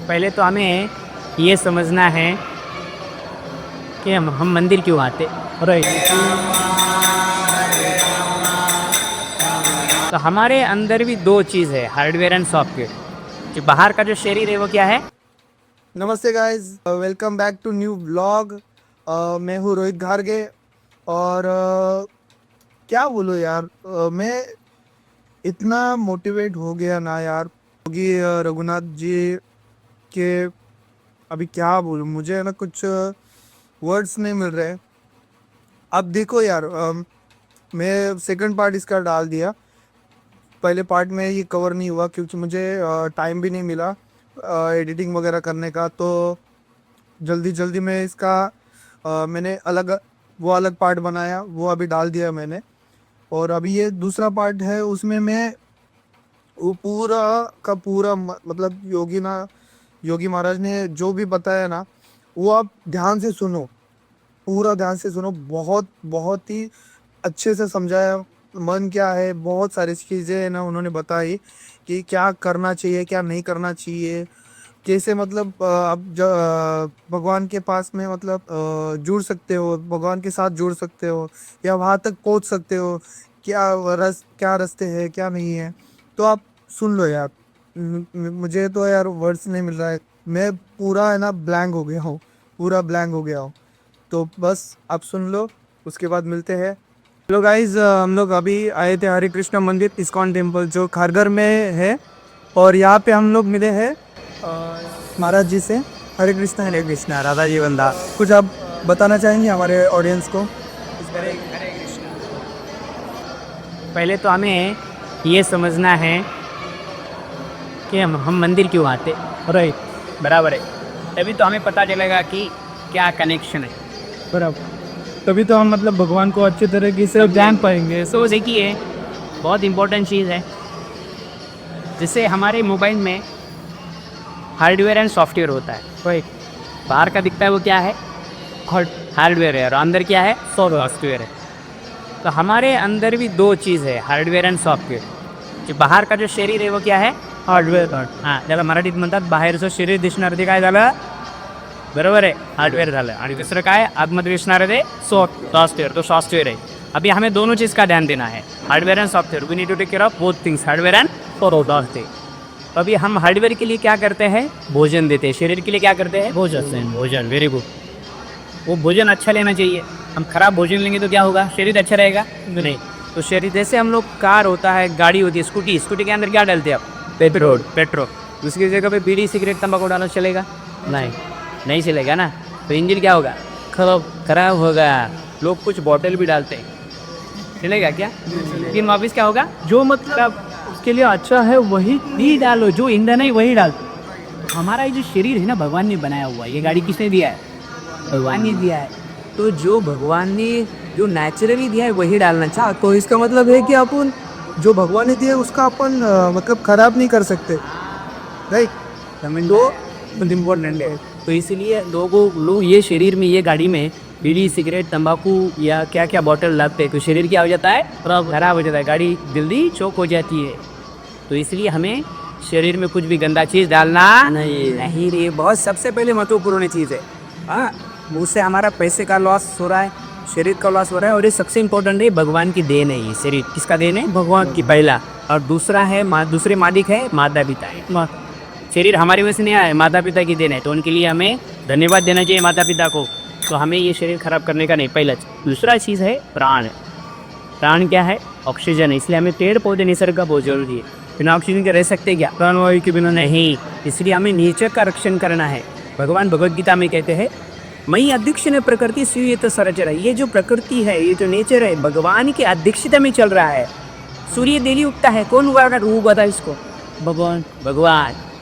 पहले तो हमें ये समझना है कि हम मंदिर क्यों आते। राइट। तो हमारे अंदर भी दो चीज़ है, हार्डवेयर एंड सॉफ्टवेयर। जो बाहर का जो शरीर है वो क्या है? नमस्ते guys, welcome back to new vlog. मैं हूँ रोहित घारगे और क्या बोलूँ यार, मैं इतना मोटिवेट हो गया ना यार। योगी रघुनाथ जी के अभी क्या बोलूँ, मुझे है ना कुछ वर्ड्स नहीं मिल रहे। अब देखो यार, मैं सेकंड पार्ट इसका डाल दिया। पहले पार्ट में ये कवर नहीं हुआ क्योंकि मुझे टाइम भी नहीं मिला एडिटिंग वगैरह करने का। तो जल्दी जल्दी में इसका मैंने अलग पार्ट बनाया, वो अभी डाल दिया मैंने। और अभी ये दूसरा पार्ट है, उसमें मैं वो पूरा का पूरा मतलब योगी महाराज ने जो भी बताया ना, वो आप ध्यान से सुनो, पूरा ध्यान से सुनो। बहुत बहुत ही अच्छे से समझाया। मन क्या है, बहुत सारी चीज़ें है ना उन्होंने बताई कि क्या करना चाहिए क्या नहीं करना चाहिए। कैसे मतलब आप भगवान के पास में मतलब जुड़ सकते हो, भगवान के साथ जुड़ सकते हो या वहाँ तक पहुँच सकते हो। क्या रास्ते हैं क्या नहीं है, तो आप सुन लो यार। मुझे तो यार वर्ड्स नहीं मिल रहा है, मैं पूरा है ना ब्लैंक हो गया हूँ, पूरा ब्लैंक हो गया हूँ। तो बस आप सुन लो, उसके बाद मिलते हैं। हेलो गाइस, हम लोग अभी आए थे हरे कृष्णा मंदिर इस्कॉन टेम्पल जो खारघर में है। और यहाँ पे हम लोग मिले हैं महाराज जी से। हरे कृष्णा राधा जी बंदा, कुछ आप बताना चाहेंगे हमारे ऑडियंस को? पहले तो हमें ये समझना है कि हम मंदिर क्यों आते। राइट। बराबर है। तभी तो हमें पता चलेगा कि क्या कनेक्शन है। बराबर, तभी तो हम मतलब भगवान को अच्छे तरीके से जान पाएंगे। सो देखिए, बहुत इम्पोर्टेंट चीज़ है। जैसे हमारे मोबाइल में हार्डवेयर एंड सॉफ्टवेयर होता है। राइट। बाहर का दिखता है वो क्या है? हार्डवेयर है, और अंदर क्या है? सॉफ्टवेयर है। तो हमारे अंदर भी दो चीज़ है, हार्डवेयर एंड सॉफ्टवेयर। जो बाहर का जो शरीर आहे वो क्या आहे? हार्डवेअर. हां, त्याला मराठीत म्हणतात बाहेरचं शरीर दिसणारं ते काय झालं? बरोबर आहे, हार्डवेयर झालं. आणि दुसरं काय? आतमध्ये दिसणारं ते सॉफ्टवेयर, तो सॉफ्टवेयर है। अभी हमें दोनों चीज़ का ध्यान देना है, hardware and software. We need to take care of both things, hardware and software. अभी हम हार्डवेयर के लिए क्या करते हैं? भोजन देते हैं। शरीर के लिए क्या करते हैं? भोजन, वेरी गुड। वो भोजन अच्छा लेना चाहिए। हम खराब भोजन लेंगे तो क्या होगा? शरीर अच्छा रहेगा? नहीं। तो शरीर, जैसे हम लोग, कार होता है, गाड़ी होती है, स्कूटी के अंदर क्या डालते हैं आप? पेट्रोल। उसकी जगह पे बीड़ी सिगरेट तंबाकू डालना चलेगा? नहीं चलेगा ना। तो इंजन क्या होगा? खराब होगा। लोग कुछ बॉटल भी डालते हैं, चलेगा क्या? लेकिन वापिस क्या होगा? जो मतलब उसके लिए अच्छा है वही नहीं डालो, जो ईंधन है वही डालो। हमारा ये जो शरीर है ना, भगवान ने बनाया हुआ है। ये गाड़ी किसने दिया है? भगवान ने दिया है। तो जो भगवान ने जो नेचुरली दिया है वही डालना चाहिए। अच्छा, तो इसका मतलब है कि अपन जो भगवान ने दिया है उसका अपन मतलब खराब नहीं कर सकते, राइट? समझ लो, बहुत इम्पोर्टेंट है। तो इसलिए लोग ये शरीर में, ये गाड़ी में बीड़ी सिगरेट तंबाकू या क्या क्या बॉटल डालते हैं, तो शरीर क्या हो जाता है? खराब हो जाता है, गाड़ी जल्दी चौक हो जाती है। तो इसलिए हमें शरीर में कुछ भी गंदा चीज़ डालना नहीं रे। बहुत सबसे पहले महत्वपूर्ण चीज़ है। हाँ, उससे हमारा पैसे का लॉस हो रहा है, शरीर का लॉस हो रहा है। और ये सबसे इम्पोर्टेंट है, भगवान की देन है ये शरीर। किसका देन है? भगवान की, पहला। और दूसरा है दूसरे मालिक है माता पिता है। शरीर हमारी वजह से नहीं आया, माता पिता की देन है। तो उनके लिए हमें धन्यवाद देना चाहिए, माता पिता को। तो हमें ये शरीर खराब करने का नहीं, पहला। दूसरा चीज़ है प्राण। प्राण क्या है? ऑक्सीजन है। इसलिए हमें पेड़ पौधे, निसर्ग का बहुत जरूरी है। बिना ऑक्सीजन के रह सकते क्या? प्राणवायु के बिना नहीं। इसलिए हमें नेचर का रक्षण करना है। भगवान भगवद गीता में कहते हैं, मई अध्यक्ष ने प्रकृति सुयत सरचर। ये जो प्रकृति है, ये जो नेचर है, भगवान की अध्यक्षता में चल रहा है। सूर्य डेली उगता है, कौन उगाएगा? उगाता है इसको? भगवान।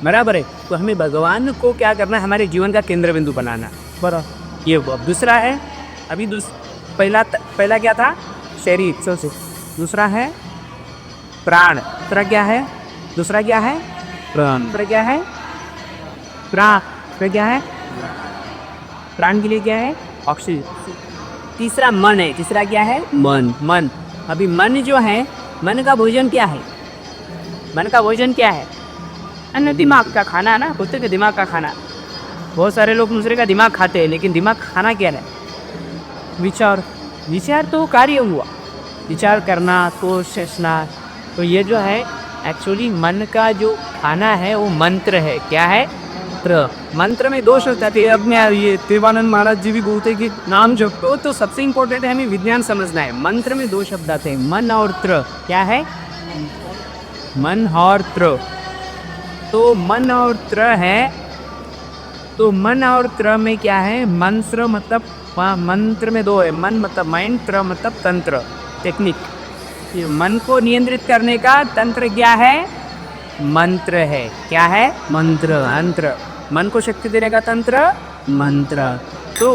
बराबर है। तो हमें भगवान को क्या करना है? हमारे जीवन का केंद्र बिंदु बनाना। बराबर। ये अब दूसरा है। अभी पहला क्या था? शरीर। सोचो, दूसरा है प्राण। दूसरा क्या है? प्राण। दूसरा क्या है? क्या है? प्राण के लिए क्या है? ऑक्सीजन। तीसरा मन है। तीसरा क्या है? मन। अभी मन जो है, मन का भोजन क्या है? अन्य दिमाग का खाना है ना, बोलते थे दिमाग का खाना। बहुत सारे लोग दूसरे का दिमाग खाते हैं, लेकिन दिमाग खाना क्या है? विचार। विचार तो कार्य हुआ, विचार करना, सोचना। तो ये जो है एक्चुअली मन का जो खाना है वो मंत्र है। क्या है? मंत्र में दो शब्द आते हैं। अब मैं ये देवानंद महाराज जी भी बोलते हैं कि नाम जपो, तो सबसे इम्पोर्टेंट है हमें विज्ञान समझना है। मंत्र में दो शब्द आते हैं, मन और त्र। क्या है? मन और त्र। तो मन और त्र है, तो मन और त्र में क्या है? मंत्र मतलब मंत्र में दो है, मन मतलब माइंड, त्र मतलब तंत्र, टेक्निक। ये मन को नियंत्रित करने का तंत्र क्या है? मंत्र है। क्या है? मंत्र, मंत्र। मन को शक्ति देने का तंत्र मंत्र। तो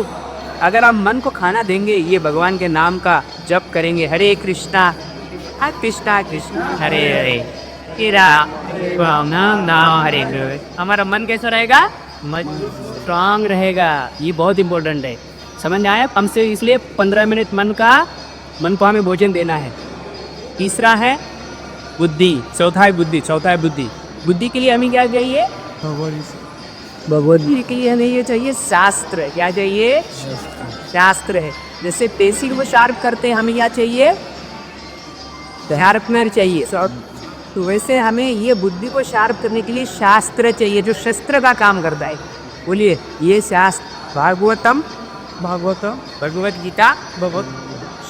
अगर आप मन को खाना देंगे, ये भगवान के नाम का जप करेंगे, हरे कृष्णा कृष्णा कृष्णा हरे हरे, तेरा नाम नाम हरे हरे, हमारा मन कैसा रहेगा? स्ट्रांग रहेगा। ये बहुत इंपॉर्टेंट है, समझ में आया? कम से इसलिए 15 मिनट मन को हमें भोजन देना है। तीसरा है बुद्धि, चौथा है बुद्धि, चौथा है बुद्धि। बुद्धि के लिए हमें क्या चाहिए? भगवत गीता के लिए हमें ये चाहिए शास्त्र। क्या चाहिए? शास्त्र है। जैसे पेंसिल को शार्प करते हैं, हमें क्या चाहिए? शार्पनर चाहिए। तो वैसे हमें ये बुद्धि को शार्प करने के लिए शास्त्र चाहिए, जो शस्त्र का काम करता है। बोलिए, ये शास्त्र भागवतम, भगवत गीता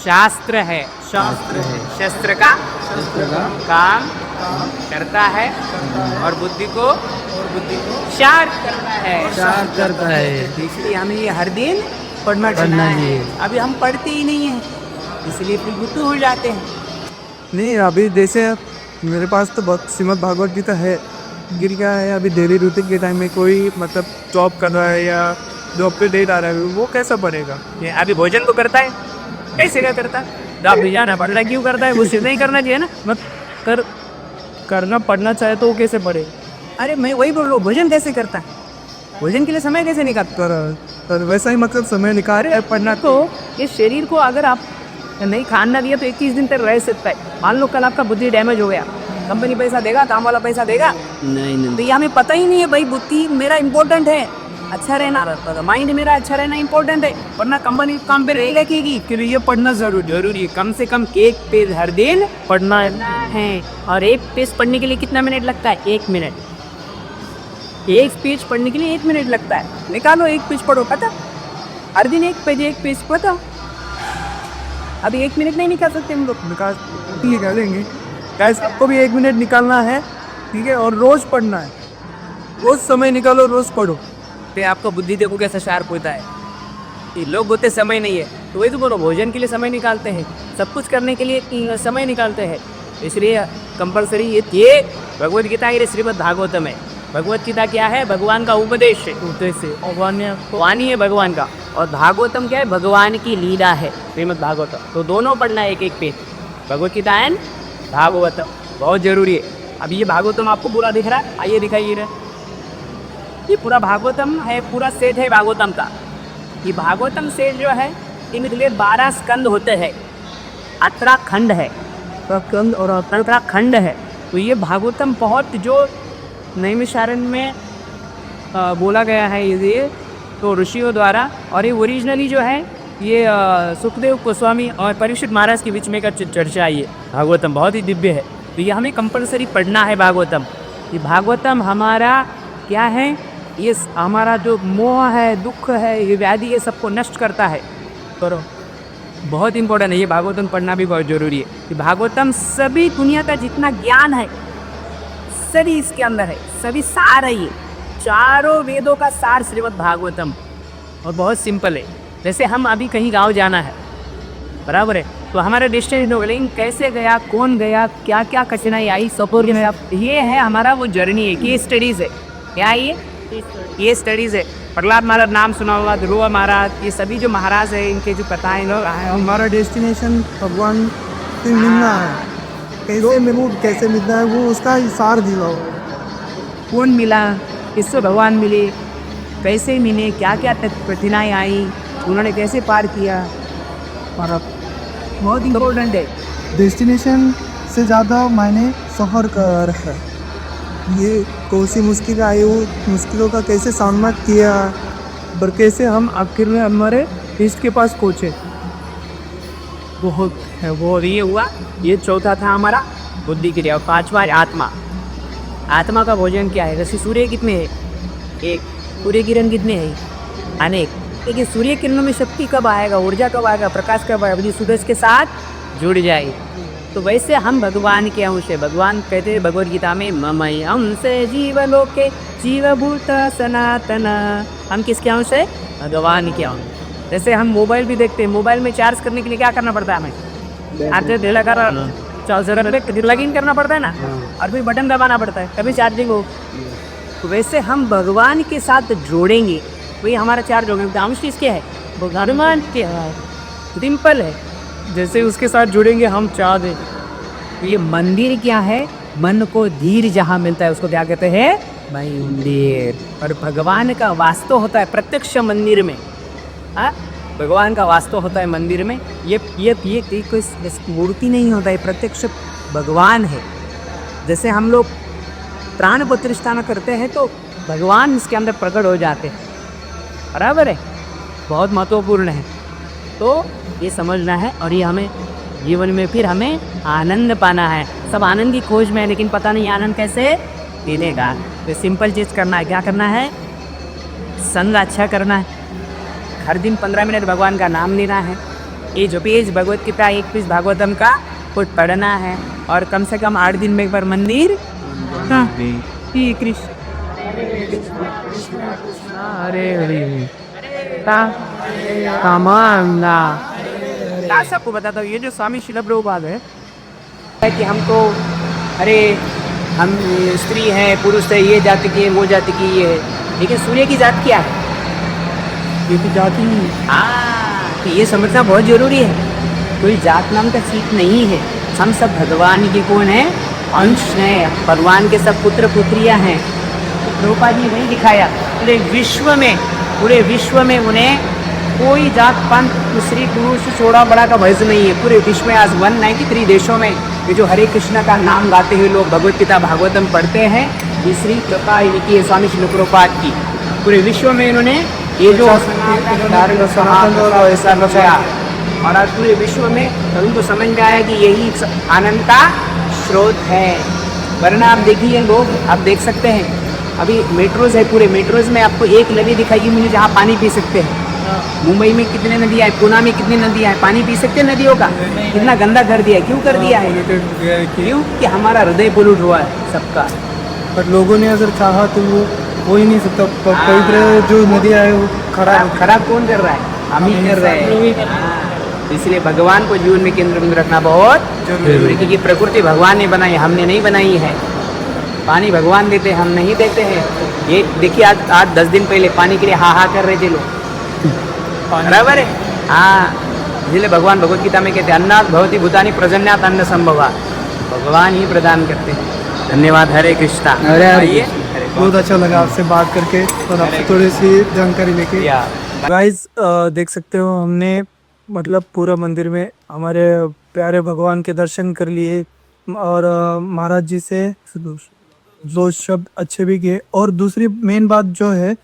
शास्त्र है। शास्त्र है, शस्त्र का काम करता है और बुद्धि को शार्प करता है। इसलिए हमें ये हर दिन पढ़ना चाहिए। अभी हम पढ़ते ही नहीं हैं, इसलिए फिर बुद्धू हो जाते हैं। नहीं, अभी जैसे मेरे पास तो बहुत श्रीमद् भागवत गीता है। गिर क्या है, अभी डेली रूटीन के टाइम में कोई मतलब जॉब कर रहा है या जॉब पे डेट आ रहा है, वो कैसा पढ़ेगा? ये अभी भोजन तो करता है, कैसे क्या करता है? आप जाना पढ़ रहा क्यों करता है? वो सिर्फ नहीं करना चाहिए ना, मत करना पढ़ना चाहे तो वो कैसे पढ़े? अरे मैं वही बोल रहा हूँ, भोजन कैसे करता है? भोजन के लिए समय कैसे निकालता? पर वैसा ही मतलब समय निकाल रहे पढ़ना। तो ये शरीर को अगर आप नहीं खाना दिया तो 21 दिन तक रह सकता है। मान लो कल आपका बुद्धि डैमेज हो गया, कंपनी पैसा देगा, काम वाला पैसा देगा? नहीं। तो ये हमें पता ही नहीं है भाई, बुद्धि मेरा इंपॉर्टेंट है, अच्छा रहना, माइंड मेरा अच्छा रहना इंपॉर्टेंट है, वरना कंपनी काम पे रह रखेगी। के लिए पढ़ना जरूरी है। कम से कम एक पेज हर दिन पढ़ना है। और एक पेज पढ़ने के लिए कितना मिनट लगता है? 1 मिनट। एक पेज पढ़ने के लिए 1 मिनट लगता है। निकालो, एक पेज पढ़ो, पता? हर दिन एक पेज पढ़ो। अभी 1 मिनट नहीं निकाल सकते हम लोग? निकालेंगे गाइस, आपको भी 1 मिनट निकालना है, ठीक है? और रोज पढ़ना है, रोज समय निकालो, रोज पढ़ो। तो आपका बुद्धि देखो कैसा शार्प होता है। ये लोग बोलते समय नहीं है, तो वही तो बोलो, भोजन के लिए समय निकालते हैं, सब कुछ करने के लिए समय निकालते हैं। इसलिए कंपलसरी ये भगवत गीता, ये श्रीमद् भागवतम है। भगवत गीता क्या है? भगवान का उपदेश है, वाणी है भगवान का। और भागवतम क्या है? भगवान की लीला है, श्रीमद् भागवतम। तो दोनों पढ़ना है, एक पेज, भगवत गीता एंड भागवतम, बहुत जरूरी है। अब ये भागवतम आपको पूरा दिख रहा है? आइए दिखाइए रहा। ये पूरा भागवतम है, पूरा सेट है भागवतम का। ये भागवतम सेट जो है, इनके 12 स्कंद होते हैं, 18 खंड है, स्कंद और 18 खंड है। तो ये भागवतम बहुत जो नैमिषारण्य में बोला गया है ये तो ऋषियों द्वारा। और ये ओरिजिनली जो है ये सुखदेव गोस्वामी और परीक्षित महाराज के बीच में का चर्चा है। ये भागवतम बहुत ही दिव्य है, तो ये हमें कंपलसरी पढ़ना है भागवतम। ये भागवतम हमारा क्या है? ये हमारा जो मोह है, दुख है, ये व्याधि, ये सबको नष्ट करता है। करो, बहुत इंपॉर्टेंट है, ये भागवतम पढ़ना भी बहुत ज़रूरी है। ये भागवतम सभी दुनिया का जितना ज्ञान है सभी इसके अंदर है, सभी सार है। ये चारों वेदों का सार श्रीमद् भागवतम। और बहुत सिंपल है। जैसे हम अभी कहीं गांव जाना है, बराबर है, तो हमारा डेस्टिनेशन हो, लेकिन कैसे गया, कौन गया, क्या क्या कठिनाई आई, सपोर्ट ये है हमारा वो जर्नी है, केस स्टडीज़ है। क्या है ये स्टडीज़ है। प्रहलाद महाराज नाम सुना होगा, ध्रुव महाराज, ये सभी जो महाराज है, इनके जो कथाएं लोग हमारा डेस्टिनेशन भगवान से मिलना है। कैसे मिलूँ, कैसे मिलना है, वो उसका सार दिया हो। कौन मिला, किससे भगवान मिले, कैसे मिले, क्या क्या कठिनाई आई, उन्होंने कैसे पार किया, और बहुत इम्पोर्टेंट है। डेस्टिनेशन से ज़्यादा मायने सफ़र कर है। ये कौन सी मुश्किल आई, वो मुश्किलों का कैसे सामना किया और कैसे हम आखिर में हमारे इष्ट के पास पहुँचे। बहुत बहुत ये हुआ। ये चौथा था हमारा बुद्धि क्रिया, और पांचवा है आत्मा। आत्मा का भोजन क्या है? जैसे सूर्य कितने हैं? एक। सूर्य किरण कितने हैं? अनेक। लेकिन सूर्य किरणों में शक्ति कब आएगा, ऊर्जा कब आएगा, प्रकाश कब आएगा? यदि सूरज के साथ जुड़ जाए। तो वैसे हम भगवान के अंश है। भगवान कहते हैं भगवद गीता में, ममई अंश जीवलोके जीवभूत सनातन। हम किसके अंश है? भगवान के अंश। जैसे हम मोबाइल भी देखते हैं, मोबाइल में चार्ज करने के लिए क्या करना पड़ता है हमें? आते ढेला कर लग इन करना पड़ता है ना, और फिर बटन दबाना पड़ता है तभी चार्जिंग हो। तो वैसे हम भगवान के साथ जोड़ेंगे वही हमारा चार्ज होगा। अंश किसके है? भगवान के है। सिंपल है। जैसे उसके साथ जुड़ेंगे हम चाँद हैं। तो ये मंदिर क्या है? मन को धीर जहाँ मिलता है उसको क्या कहते हैं? मंदिर। और भगवान का वास्तव होता है प्रत्यक्ष मंदिर में। हाँ, भगवान का वास्तव होता है मंदिर में। ये कोई मूर्ति नहीं होता है, प्रत्यक्ष भगवान है। जैसे हम लोग प्राण प्रतिष्ठान करते हैं तो भगवान इसके अंदर प्रकट हो जाते हैं। बराबर है, बहुत महत्वपूर्ण है। तो ये समझना है, और ये हमें जीवन में फिर हमें आनंद पाना है। सब आनंद की खोज में है, लेकिन पता नहीं आनंद कैसे मिलेगा। तो सिंपल चीज़ करना है। क्या करना है? संग अच्छा करना है। हर दिन 15 मिनट भगवान का नाम लेना है। ये जो पेज भगवत गीता, एक पेज भागवतम का खुद पढ़ना है, और कम से कम 8 दिन में एक बार मंदिर। हाँ, श्री कृष्ण हरे हरे कामना। सबको बताता हूँ, ये जो स्वामी शिला प्रभुपाद है कि हमको, अरे हम स्त्री हैं, पुरुष है, ये जाति की है, वो जाति की ये है, लेकिन सूर्य की जात क्या है? ये तो जाति नहीं। हाँ, तो ये समझना बहुत जरूरी है। कोई जात नाम का चीज नहीं है। हम सब भगवान के कौन है? अंश हैं। भगवान के सब पुत्र पुत्रियां हैं। तो प्रभुपाद जी नहीं दिखाया पूरे विश्व में उन्हें कोई जात पंथ स्त्री पुरुष छोड़ा बड़ा का भय नहीं है। पूरे विश्व में आज 193 देशों में ये जो हरे कृष्ण का नाम गाते हुए लोग भगवत गीता भागवतम पढ़ते हैं, तीसरी कृपा इनकी है, स्वामी श्री प्रभुपाद की। पूरे विश्व में इन्होंने ये जो सनातन और ऐसा रचाया, और आज पूरे विश्व में सभी को समझ में आया कि यही आनंद का स्रोत है। वरना आप देखिए, लोग आप देख सकते हैं, अभी मेट्रोज है, पूरे मेट्रोज में आपको एक नदी दिखाई मुझे जहाँ पानी पी सकते हैं। मुंबई में कितने नदियाँ हैं, पुणे में कितनी नदियाँ हैं, पानी पी सकते हैं नदियों का? कितना गंदा कर दिया है। क्यों कर दिया है? क्यों? कि हमारा हृदय पोल्यूट हुआ है सबका। पर लोगों ने अगर चाहा तो वो हो ही नहीं सकता। पवित्र जो नदियाँ है वो खराब कौन कर रहा है? हम ही कर रहे हैं। हाँ, इसलिए भगवान को जीवन में केंद्र में रखना बहुत जरूरी है, क्योंकि प्रकृति भगवान ने बनाई, हमने नहीं बनाई है। पानी भगवान देते, हम नहीं देते हैं। ये देखिए, आज 10 दिन पहले पानी के लिए हाहा कर रहे थे लोग। बराबर है। हाँ, इसलिए भगवान भगवत गीता में कहते हैं, अन्नात् भवति भूतानि प्रजन्यात् अन्न संभवा। भगवान ही प्रदान करते हैं। धन्यवाद। हरे कृष्णा। आइए, बहुत अच्छा लगा आपसे बात करके और आपसे थोड़ी सी जानकारी लेके। गाइस, देख सकते हो हमने मतलब पूरा मंदिर में हमारे प्यारे भगवान के दर्शन कर लिए, और महाराज जी से दो शब्द अच्छे भी किए। और दूसरी मेन बात जो है,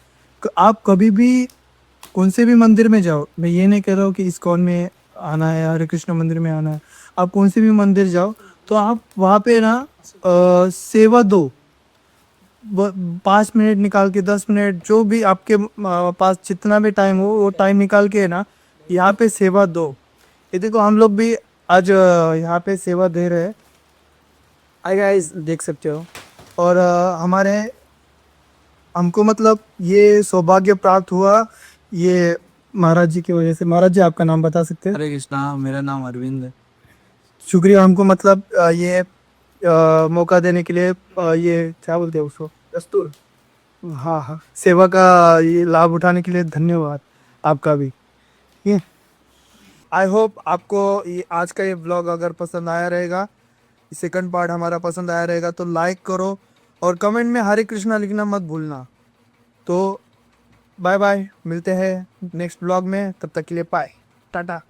आप कभी भी कौन से भी मंदिर में जाओ, मैं ये नहीं कह रहा हूँ कि इस्कॉन में आना है, हरे कृष्ण मंदिर में आना है, आप कौन से भी मंदिर जाओ तो आप वहाँ पे ना सेवा दो। 5 मिनट निकाल के, 10 मिनट, जो भी आपके पास जितना भी टाइम हो वो टाइम निकाल के ना यहाँ पे सेवा दो। ये देखो, हम लोग भी आज यहाँ पे सेवा दे रहे हैं। आई गाइस, देख सकते हो। और हमको मतलब ये सौभाग्य प्राप्त हुआ ये महाराज जी की वजह से। महाराज जी, आपका नाम बता सकते हैं? हरे कृष्णा, मेरा नाम अरविंद है। शुक्रिया हमको मतलब ये मौका देने के लिए। ये क्या बोलते हैं उसको, दस्तूर। हाँ हाँ, सेवा का ये लाभ उठाने के लिए धन्यवाद आपका भी। ठीक है, आई होप आपको ये आज का ये ब्लॉग अगर पसंद आया रहेगा, सेकंड पार्ट हमारा पसंद आया रहेगा, तो लाइक करो और कमेंट में हरे कृष्णा लिखना मत भूलना। तो बाय बाय, मिलते हैं नेक्स्ट ब्लॉग में, तब तक के लिए बाय, टाटा।